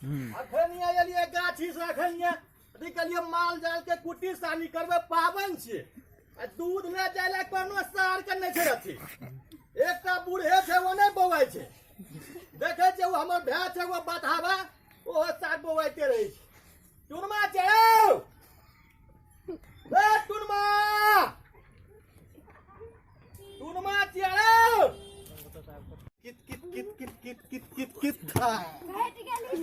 अखन आइलिए गाछी से अखन अथी कलिए माल जाल के कुटी सानी करबे पावन छे आ दूध ले जाय ला कोनो सार के नै छै अथी एकटा बूढ़े छै वो नै बौआय छै देखे छै वो हमर भाय छै वो बधावा ओ साग बौआइते रहै छै टुनमा जाओ ए टुनमा टुनमा जाओ कित कित कित कित कित कित कित कित घट गेली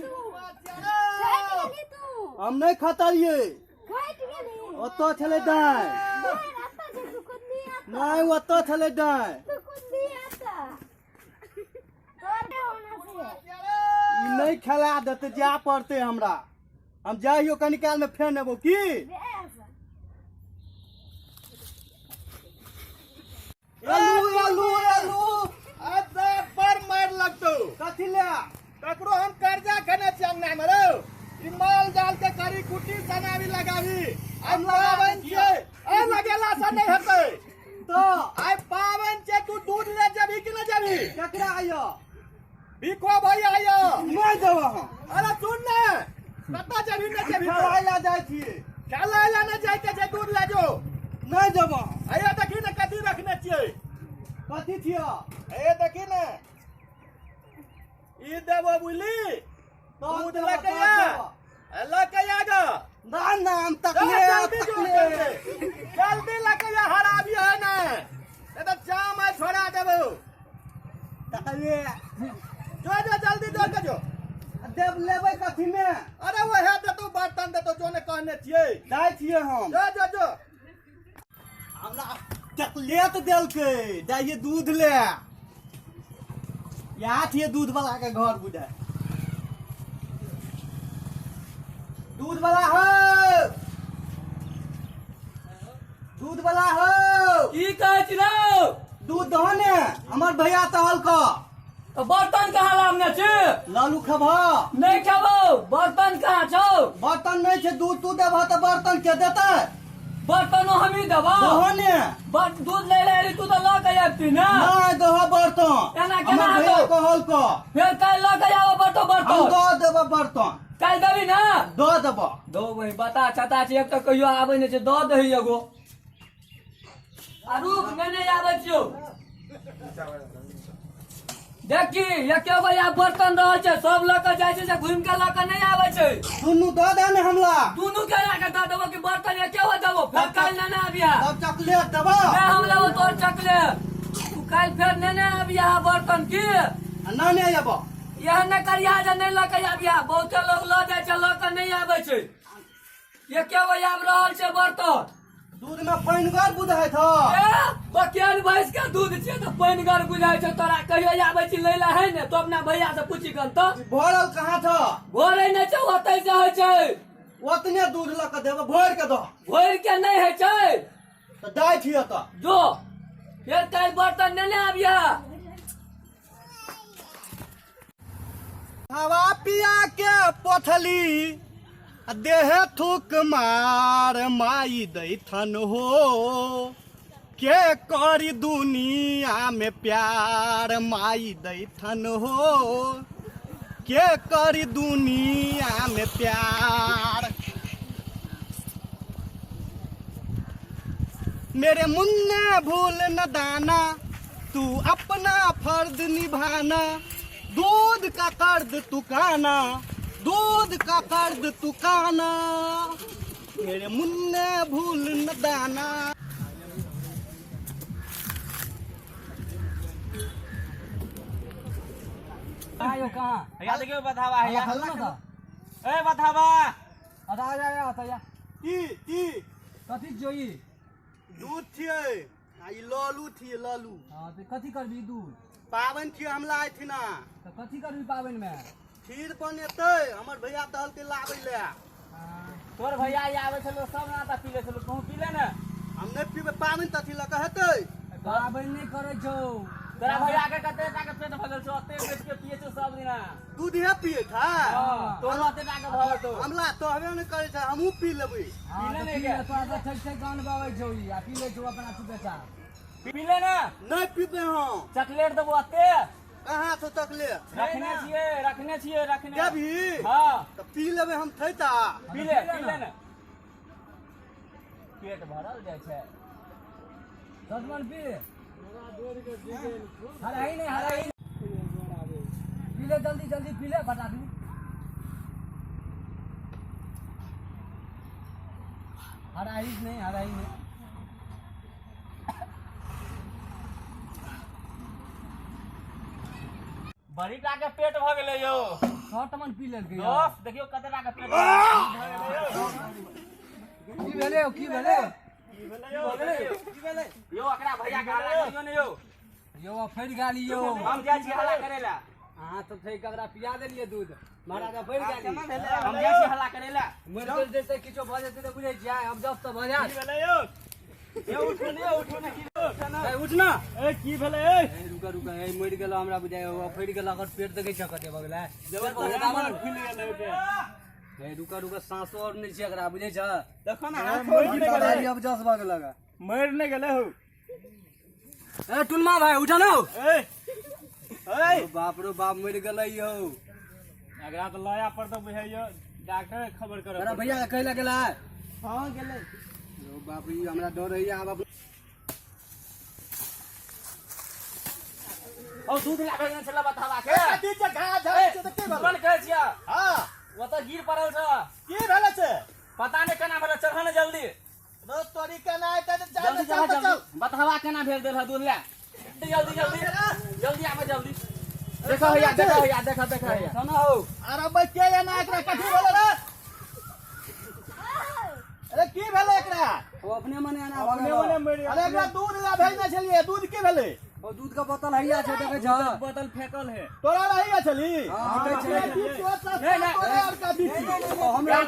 तू हम नहीं खतरिए घट गेली ओतो छले डाय आता जे तू कुंदी आता नहीं ओतो छले डाय तू कुंदी आता तोरे होना से ई नहीं खेला देते जा पड़ते हमरा हम जाइयो कनी काल में फेर नेबो की आलू आलू आलू अरे पर मार लगतो कथि ले ककरो हम कर्जा खने चंगना मरो ई माल जाल के करी कुटी सनावी लगावी हम लगावन छे ए लगेला से नहीं हेतै तो आइ पावन छे तू दूध ले जेबी कि न जेबी केकरा आइयो बिको भाई आइयो नहीं देबो हम अरे सुन ने कता जेबी न जेबी खेला ला जाय छी खेला ला न जाय के जे दूध ले जो नहीं देबो आइयो देखी न कथि रखने छियै कथि छियो ए देखी न ई देबो बुली दूध लकैया ग ना नाम तकले जल्दी लकैया हराबी है ना ए तो जाम है छोड़ा देबो तकले जो जल्दी दो के जो देब लेबै कथि में अरे वो है तो बर्तन दे तो जो ने कहने छियै जाय छियै हम जो हमरा चॉकलेट देलकै जाइए दूध ले यहाँ थिए दूध वाला के घर बुझाय दूध वाला हो की कहै छी रौ दूध दहो ने हमर भैया तहल को तो बर्तन कहाँ लामने छी लालू खबो नहीं खेबो बर्तन कहाँ छौ बर्तन नहीं छे दूध तू देबह तो बर्तन के देतै बर्तनो हम ही देबो दहो ने दूध ले ले तू तो ल के आबती ना नहीं दहो बर्तन एना केना हमर भैया हेतौ? कहल को फिर काल ल के आबो बर्तन हम दो देबो बर्तन काल देबी ना दो देबो दो भाई बता छता छी एक तो कहियो आबै नै छै द दही एगो आ रुक नहीं आबै छियो देखी एके गो या बर्तन रहल छै सब ल के जाय छै से घुम के ल के नहीं आबै छै दुनू दो दे ने हमला दुनू के ला के द देबो कि बर्तन एके गो देबो फिर काल ना आबिया तब चॉकलेट देबो मैं हम लेबो तोर चॉकलेट तू काल फिर नहीं आबिया बर्तन की ना नहीं आबो यह न करिया जे नहीं ल के आबिया बहुते लोग ल जाय छै ल के नहीं आबै छै एके गो आब रहल छै बर्तन दूध में पानिगर बुझाय था बकियान भैंस के दूध छियै तो पानिगर बुझाय छै तोरा कहियो आबै छी लैला है ने तो अपना भैया से पूछी गन तो भरल कहाँ था भोरे नहीं छै ओतै से होइ छै ओतने दूध ल के देबो भोर के दो भोर के नहीं है छै तो दाय छियो तो जो फिर काल बर्तन नहीं आबिया हवा पिया के पोथली देह थूक मार माई दैथन हो के करी दुनिया में प्यार माई दैथन हो के करी दुनिया में प्यार मेरे मुन्ने भूल न दाना तू अपना फर्ज निभाना दूध का कर्ज तुकाना दूध का कर्ज तुकाना मेरे मुन्ने भूल न दाना आयो कहां भैया देखियो बधावा है यार हल्ला था ए बधावा अदा आ तो या की कथि जोई दूध छियै आ ई लालू छियै लालू हां तो कथि करबी दूध पावन छियै हमला आइथिन ना तो कथि करबी पावन में खीर बनेतै हमर भैया तहल के लाबै ले तोर भैया आवे छलो सब नाता पीले छलो तू पीले ना हम नहीं पीबे पावन तथी ल के हेतै पावन नहीं करे छौ तोरा भैया के कते टाके पेट भगल छो अते पेट के पिए छो सब दिना दूध हे पिए था हां तोर अते टाके भगल तो हमला तो हवे नहीं करे छै हमहू पी लेबै पीले नहीं के तो आधा ठक ठक गान बाबै छौ आ पीले छौ अपना तू बेटा पीले ना नहीं पीबे हम चॉकलेट देबो अते कहाँ से तक ले रखने छियै क्या भी हाँ तो पी लेबे हम थैता पी ले ने पेट भरल जाइ छै सजमन पी ले हराई नहीं पी ले जल्दी जल्दी पी ले बता दी हराई नहीं बड़ी टा के पेट भ गेलै यौ 100 टमन पी ले दोस्त देखियो कते टा के पेट की भेले यो एकरा भैया के हल्ला करियो ने यौ यो फैर गाली यो हम जाइ छी हल्ला करे ला हां तो फैर ककरा पिया देलिए दूध महाराजा फैर गाली हम जाइ छी हल्ला करे ला मर गेल जैसे किछो भ जेते त बुझै छियै हम जब त भ जात यो उठो ने की उठना ए की भेलै रुका ए मर गेल हमरा बुझाय फैर गेल अगर पेट देखे छ कते भ गेलै खुल गेलै ए रुका सांसो और नहीं छै एकरा बुझै छ देखो ना हाथ अब जस भ गेल मर नहीं गेलै हो ए टुनमा भाई उठा न ए बाप रे बाप मर गेलै यौ एकरा तो लया पर तो बुझाइयो डॉक्टर खबर कर अरे भैया कहला गेला हां गेलै यो बाप रे हमरा डर है आब ओ दूध लागे ने छला बतावा के कथी के घा झड़ै छै त के भेल कोन कहै छिया हां वो तो गिर पड़ल छ की भेल छै पता नहीं केना भेल चढ़ ने जल्दी रो तोरी के ना आइते त जल्दी चल चल बतावा केना भेल देल दूध ले जल्दी आबे जल्दी देखो भैया देखो भैया सुनो हो अरे भाई के ना एकरा कथी भेल रे अरे की भेल एकरा वो अपने मने आना अरे एकरा दूध ला भेल ना छलिए दूध की भेले और दूध का बोतल हैया छै देखे छ बोतल फेकल है तोरा रही छली हां नहीं और कथी हमरा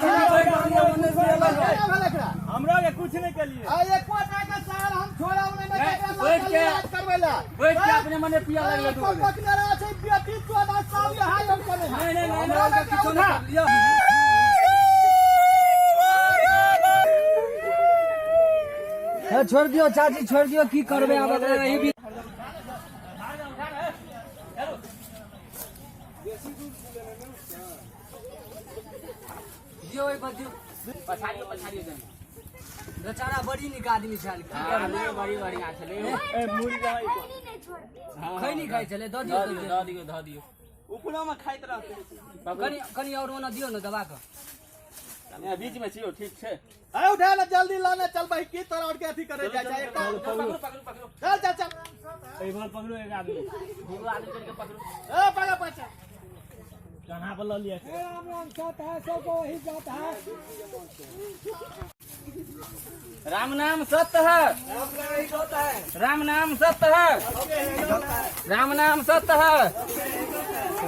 भेल एकरा हमरा के कुछ नहीं कलिए आ एक कोटा के साल हम छोड़ा में बैठ के करवेला बैठ के अपने मने पिया लगले दूध पकड़ा छै बेटी 14 साल के हाय हम करे नहीं हमरा किछो नहीं कर लिया छोड़ दियो चाची छोड़ दियो की करबे आब रही भी दियो एक बदियो पछाड़ी दे बेचारा बड़ी निक आदमी छल की हां बड़ी बढ़िया छले ए मुड़ी गई नहीं छोड़ खैनी खाइ छले द दियो ऊपरा में खाइत रहते कनी और ओना दियो न दबा के बीच में छियो ठीक छै आ उठा ले जल्दी लाने चल भाई की तोरा और के अथी करे जा एक पकड़ो चल एक बार पकड़ो एक आदमी दूसरा आदमी करके पकड़ो ए पकड़ पचा कहां पर ल लिया राम नाम सत्य है राम नाम सत्य है राम नाम सत्य है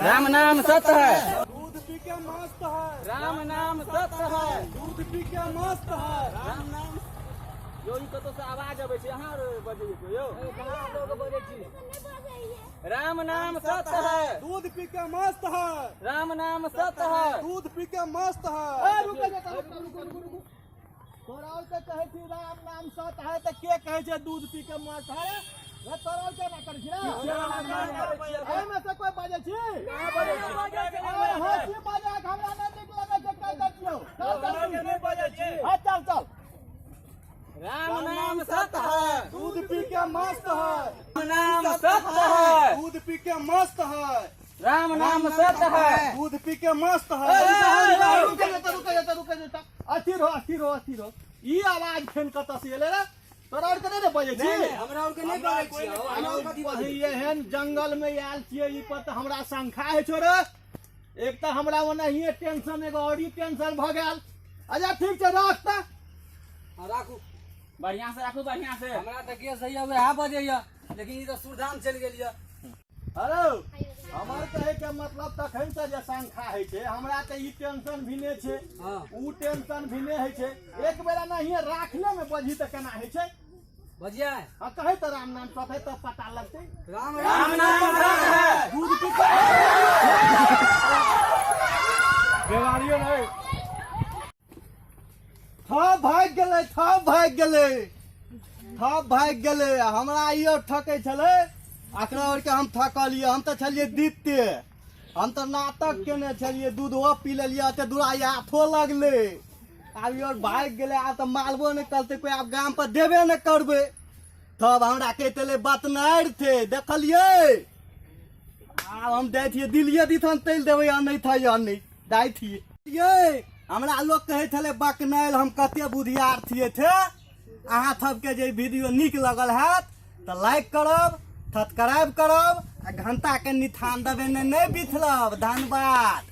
राम नाम सत्य है दूध पी के मस्त है राम नाम सत्य है दूध पी के मस्त है राम नाम यो ई कतो से आवाज आबै छै अहाँ बजै छै यो कहां लोग बजे छी नहीं बजाइए राम नाम सत्य है दूध पी के मस्त है राम नाम सत्य है दूध पी के मस्त है ए रुक जा रुक तोरा और के कहे छी राम नाम सत है त के कहे छै दूध पी के मस्त है रे तोरा और के ना कर छी रे ए में से कोई बाजे छी कहां बजै छै अरे हंसी मजाक हमरा नहीं निक लगे छै कह दतियो चल नहीं बजै छै हां चल राम नाम सत्य है दूध पी के मस्त है राम नाम सत्य है दूध पी के मस्त है राम नाम सत्य है दूध पी के मस्त है रुक जा अस्थिर हो ई आवाज फेन कत से एले रे तोरा और के नहीं बजे छी हमरा और के नहीं बजे छी वही एहन जंगल में आयल छियै ई पर त हमरा शंका है छोरे एक त हमरा ओनाहिए टेंशन एगो और ही टेंशन भ गेल अच्छा ठीक छै राख त राखू बढ़िया से राखू बढ़िया से हमरा त के सही है वह बजे या लेकिन ई त सुरधाम चल गेल या हेलो हमर कहे के मतलब तखन से जे शंका है छै हमरा त ई टेंशन भी ने छै हां ऊ टेंशन भी ने है छै एक बेरा नहीं राखले में बजी त केना है छै बजिया हां कहे त राम नाम सत है त पता लगतै राम राम नाम सत्य है दूध पी के बीमारियों नहीं भाग गेलै हमरा इहो ठकै छलै एकरा और के हम थकलिए, हम तो छलिए दीते, हम तो नाटक केने छलिए, दूधो पी लेलिए, ते दूरा हाथो लगले, आब और भाग गेले, आब तो मालबो नहीं करते कोई, आब गांव पर देबे न करबे, तब हमरा कहते ले बतनार थे, देखलिए आब हम दे थिए दिलिए दिथन तेल देबे या नहीं था या नहीं दाई थिए ये हमरा लोग कहे छले बकनाइल, हम कते बुधियार थिए थे। अहाँ सबके जे वीडियो नीक लगल हैत तो लाइक करब, सब्सक्राइब करब आ घंटा के निशान दबेने नहीं बिसरब। धन्यवाद।